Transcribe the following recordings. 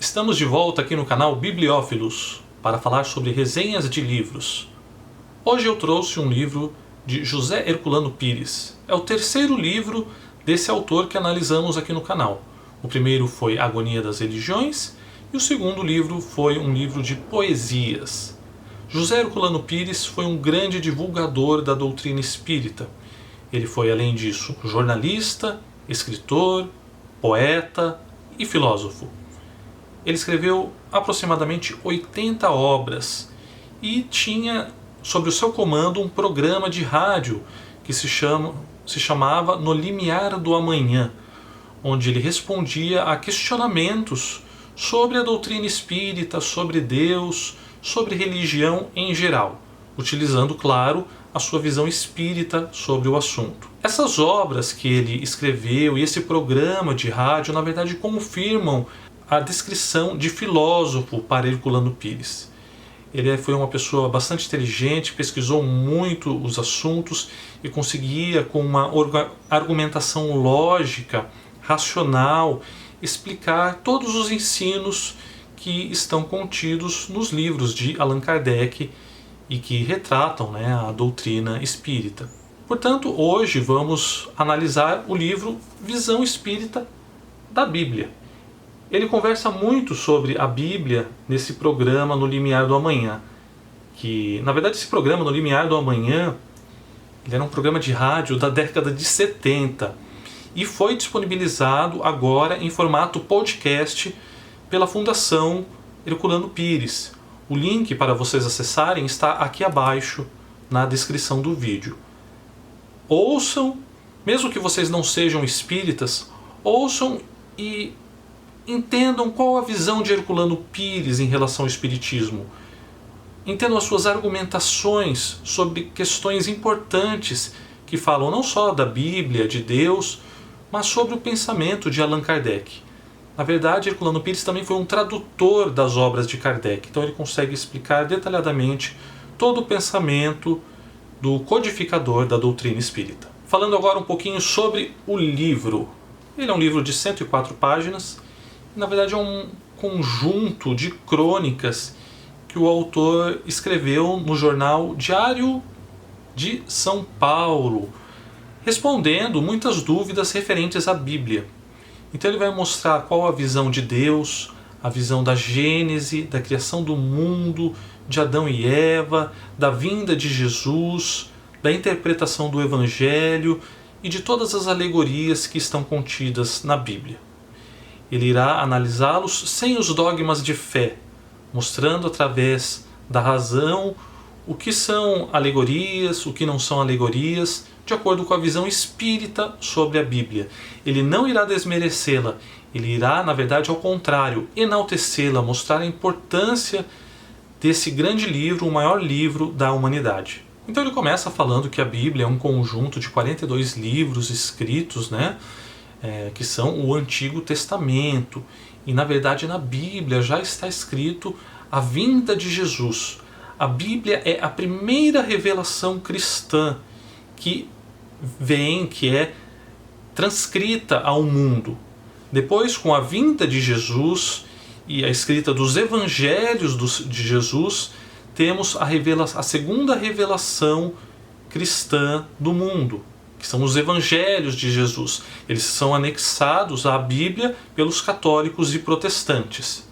Estamos de volta aqui no canal Bibliófilos para falar sobre resenhas de livros. Hoje eu trouxe um livro de José Herculano Pires. É o terceiro livro desse autor que analisamos aqui no canal. O primeiro foi Agonia das Religiões e o segundo livro foi um livro de poesias. José Herculano Pires foi um grande divulgador da doutrina espírita. Ele foi, além disso, jornalista, escritor, poeta e filósofo. Ele escreveu aproximadamente 80 obras e tinha sob o seu comando um programa de rádio que se chamava No Limiar do Amanhã, onde ele respondia a questionamentos sobre a doutrina espírita, sobre Deus, sobre religião em geral, utilizando, claro, a sua visão espírita sobre o assunto. Essas obras que ele escreveu e esse programa de rádio, na verdade, confirmam a descrição de filósofo para Herculano Pires. Ele foi uma pessoa bastante inteligente, pesquisou muito os assuntos e conseguia, com uma argumentação lógica, racional, explicar todos os ensinos que estão contidos nos livros de Allan Kardec e que retratam, a doutrina espírita. Portanto, hoje vamos analisar o livro Visão Espírita da Bíblia. Ele conversa muito sobre a Bíblia nesse programa No Limiar do Amanhã. Que, na verdade, esse programa No Limiar do Amanhã ele era um programa de rádio da década de 70 e foi disponibilizado agora em formato podcast pela Fundação Herculano Pires. O link para vocês acessarem está aqui abaixo na descrição do vídeo. Ouçam, mesmo que vocês não sejam espíritas, ouçam e entendam qual a visão de Herculano Pires em relação ao espiritismo. Entendam as suas argumentações sobre questões importantes que falam não só da Bíblia, de Deus, mas sobre o pensamento de Allan Kardec. Na verdade, Herculano Pires também foi um tradutor das obras de Kardec, então ele consegue explicar detalhadamente todo o pensamento do codificador da doutrina espírita. Falando agora um pouquinho sobre o livro. Ele é um livro de 104 páginas. Na verdade é um conjunto de crônicas que o autor escreveu no jornal Diário de São Paulo, respondendo muitas dúvidas referentes à Bíblia. Então ele vai mostrar qual a visão de Deus, a visão da Gênese, da criação do mundo, de Adão e Eva, da vinda de Jesus, da interpretação do Evangelho e de todas as alegorias que estão contidas na Bíblia. Ele irá analisá-los sem os dogmas de fé, mostrando através da razão o que são alegorias, o que não são alegorias, de acordo com a visão espírita sobre a Bíblia. Ele não irá desmerecê-la, ele irá, na verdade, ao contrário, enaltecê-la, mostrar a importância desse grande livro, o maior livro da humanidade. Então ele começa falando que a Bíblia é um conjunto de 42 livros escritos, que são o Antigo Testamento. E na verdade na Bíblia já está escrito a vinda de Jesus. A Bíblia é a primeira revelação cristã que é transcrita ao mundo. Depois, com a vinda de Jesus e a escrita dos Evangelhos de Jesus, temos a segunda revelação cristã do mundo, que são os Evangelhos de Jesus. Eles são anexados à Bíblia pelos católicos e protestantes.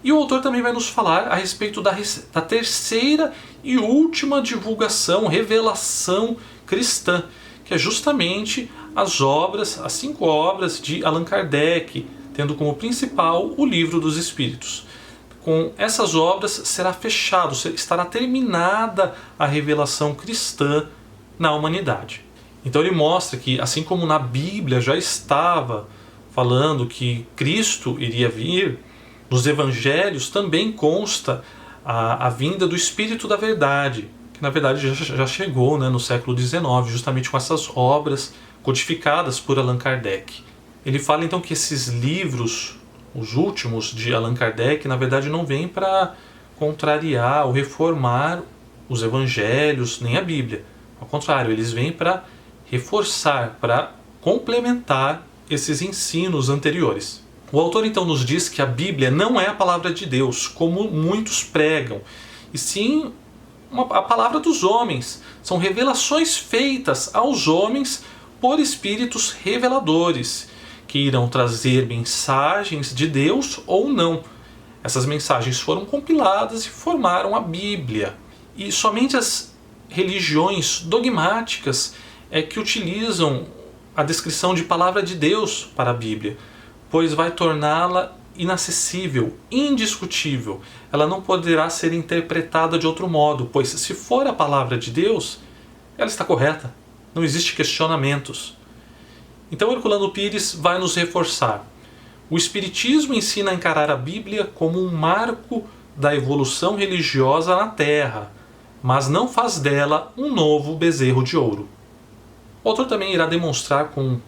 E o autor também vai nos falar a respeito da terceira e última revelação cristã, que é justamente as 5 obras de Allan Kardec, tendo como principal o Livro dos Espíritos. Com essas obras estará terminada a revelação cristã na humanidade. Então ele mostra que, assim como na Bíblia já estava falando que Cristo iria vir, nos Evangelhos também consta a vinda do Espírito da Verdade, que na verdade já chegou no século XIX, justamente com essas obras codificadas por Allan Kardec. Ele fala então que esses livros, os últimos de Allan Kardec, na verdade não vêm para contrariar ou reformar os Evangelhos, nem a Bíblia. Ao contrário, eles vêm para reforçar, para complementar esses ensinos anteriores. O autor então nos diz que a Bíblia não é a palavra de Deus, como muitos pregam, e sim a palavra dos homens. São revelações feitas aos homens por espíritos reveladores, que irão trazer mensagens de Deus ou não. Essas mensagens foram compiladas e formaram a Bíblia. E somente as religiões dogmáticas é que utilizam a descrição de palavra de Deus para a Bíblia, pois vai torná-la inacessível, indiscutível. Ela não poderá ser interpretada de outro modo, pois se for a palavra de Deus, ela está correta. Não existe questionamentos. Então Herculano Pires vai nos reforçar. O Espiritismo ensina a encarar a Bíblia como um marco da evolução religiosa na Terra, mas não faz dela um novo bezerro de ouro. O autor também irá demonstrar com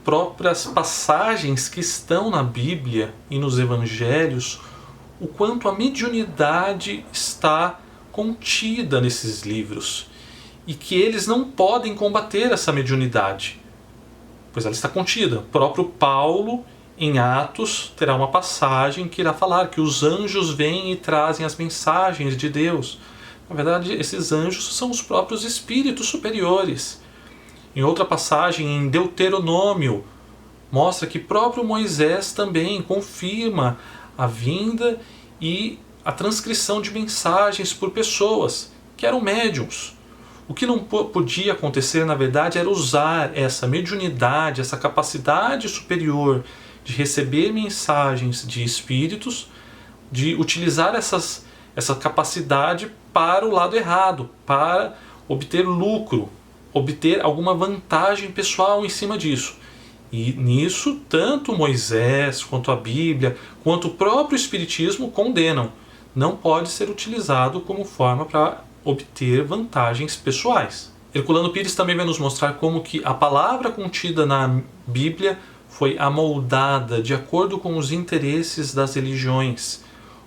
próprias passagens que estão na Bíblia e nos Evangelhos o quanto a mediunidade está contida nesses livros e que eles não podem combater essa mediunidade, pois ela está contida. O próprio Paulo, em Atos, terá uma passagem que irá falar que os anjos vêm e trazem as mensagens de Deus. Na verdade, esses anjos são os próprios espíritos superiores. Em outra passagem, em Deuteronômio, mostra que próprio Moisés também confirma a vinda e a transcrição de mensagens por pessoas que eram médiuns. O que não podia acontecer, na verdade, era usar essa mediunidade, essa capacidade superior de receber mensagens de espíritos, de utilizar essa capacidade para o lado errado, para obter lucro, obter alguma vantagem pessoal em cima disso. E nisso, tanto Moisés, quanto a Bíblia, quanto o próprio Espiritismo condenam. Não pode ser utilizado como forma para obter vantagens pessoais. Herculano Pires também vai nos mostrar como que a palavra contida na Bíblia foi amoldada de acordo com os interesses das religiões,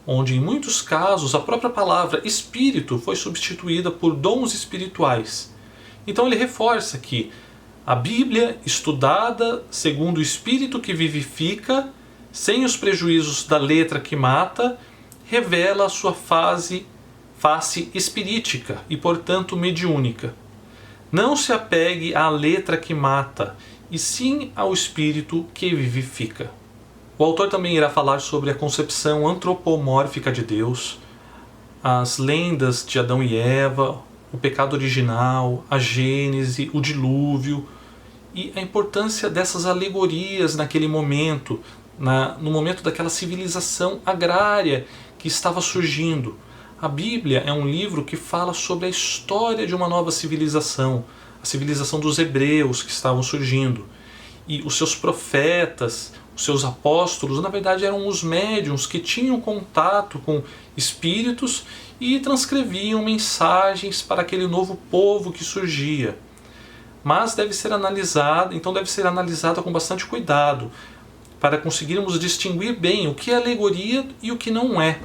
onde em muitos casos a própria palavra espírito foi substituída por dons espirituais. Então ele reforça que a Bíblia, estudada segundo o espírito que vivifica, sem os prejuízos da letra que mata, revela a sua face espirítica e, portanto, mediúnica. Não se apegue à letra que mata, e sim ao espírito que vivifica. O autor também irá falar sobre a concepção antropomórfica de Deus, as lendas de Adão e Eva, o pecado original, a Gênese, o dilúvio, e a importância dessas alegorias naquele momento, no momento daquela civilização agrária que estava surgindo. A Bíblia é um livro que fala sobre a história de uma nova civilização, a civilização dos hebreus que estavam surgindo. E os seus profetas, os seus apóstolos, na verdade eram os médiuns que tinham contato com espíritos e transcreviam mensagens para aquele novo povo que surgia. Mas deve ser analisada com bastante cuidado, para conseguirmos distinguir bem o que é alegoria e o que não é.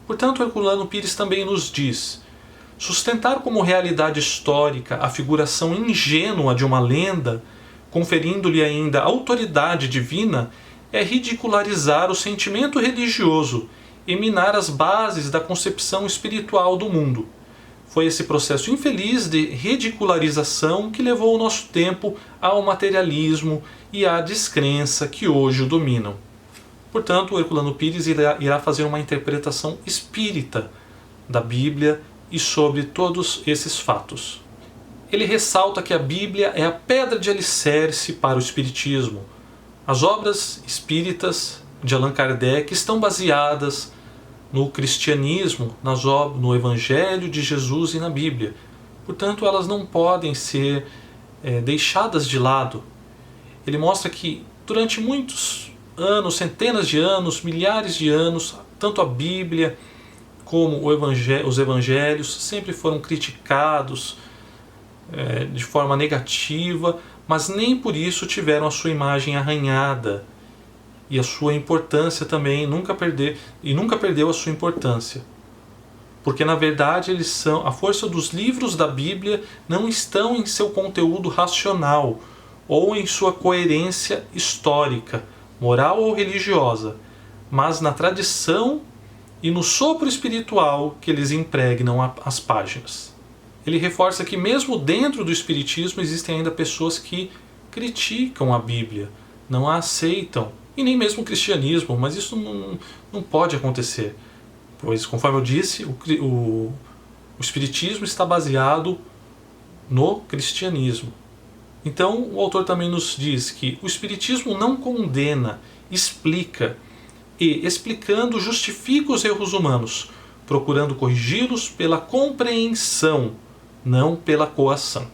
Portanto, Herculano Pires também nos diz: sustentar como realidade histórica a figuração ingênua de uma lenda, conferindo-lhe ainda autoridade divina, é ridicularizar o sentimento religioso e minar as bases da concepção espiritual do mundo. Foi esse processo infeliz de ridicularização que levou o nosso tempo ao materialismo e à descrença que hoje o dominam. Portanto, o Herculano Pires irá fazer uma interpretação espírita da Bíblia e sobre todos esses fatos. Ele ressalta que a Bíblia é a pedra de alicerce para o Espiritismo. As obras espíritas de Allan Kardec estão baseadas no cristianismo, no Evangelho de Jesus e na Bíblia. Portanto, elas não podem ser deixadas de lado. Ele mostra que durante muitos anos, centenas de anos, milhares de anos, tanto a Bíblia como os Evangelhos sempre foram criticados de forma negativa, mas nem por isso tiveram a sua imagem arranhada. E a sua importância também nunca perdeu a sua importância. Porque na verdade a força dos livros da Bíblia não estão em seu conteúdo racional ou em sua coerência histórica, moral ou religiosa, mas na tradição e no sopro espiritual que eles impregnam as páginas. Ele reforça que mesmo dentro do espiritismo existem ainda pessoas que criticam a Bíblia, não a aceitam, e nem mesmo o cristianismo, mas isso não pode acontecer, pois, conforme eu disse, o espiritismo está baseado no cristianismo. Então o autor também nos diz que o espiritismo não condena, explica, e explicando justifica os erros humanos, procurando corrigi-los pela compreensão, não pela coação.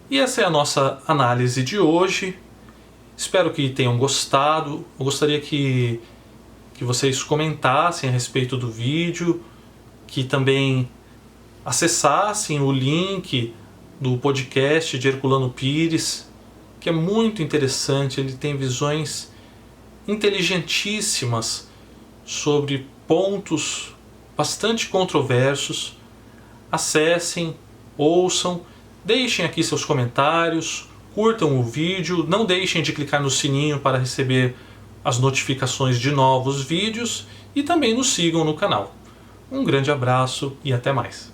E essa é a nossa análise de hoje. Espero que tenham gostado. Eu gostaria que vocês comentassem a respeito do vídeo, que também acessassem o link do podcast de Herculano Pires, que é muito interessante. Ele tem visões inteligentíssimas sobre pontos bastante controversos. Acessem, ouçam, deixem aqui seus comentários, curtam o vídeo, não deixem de clicar no sininho para receber as notificações de novos vídeos e também nos sigam no canal. Um grande abraço e até mais.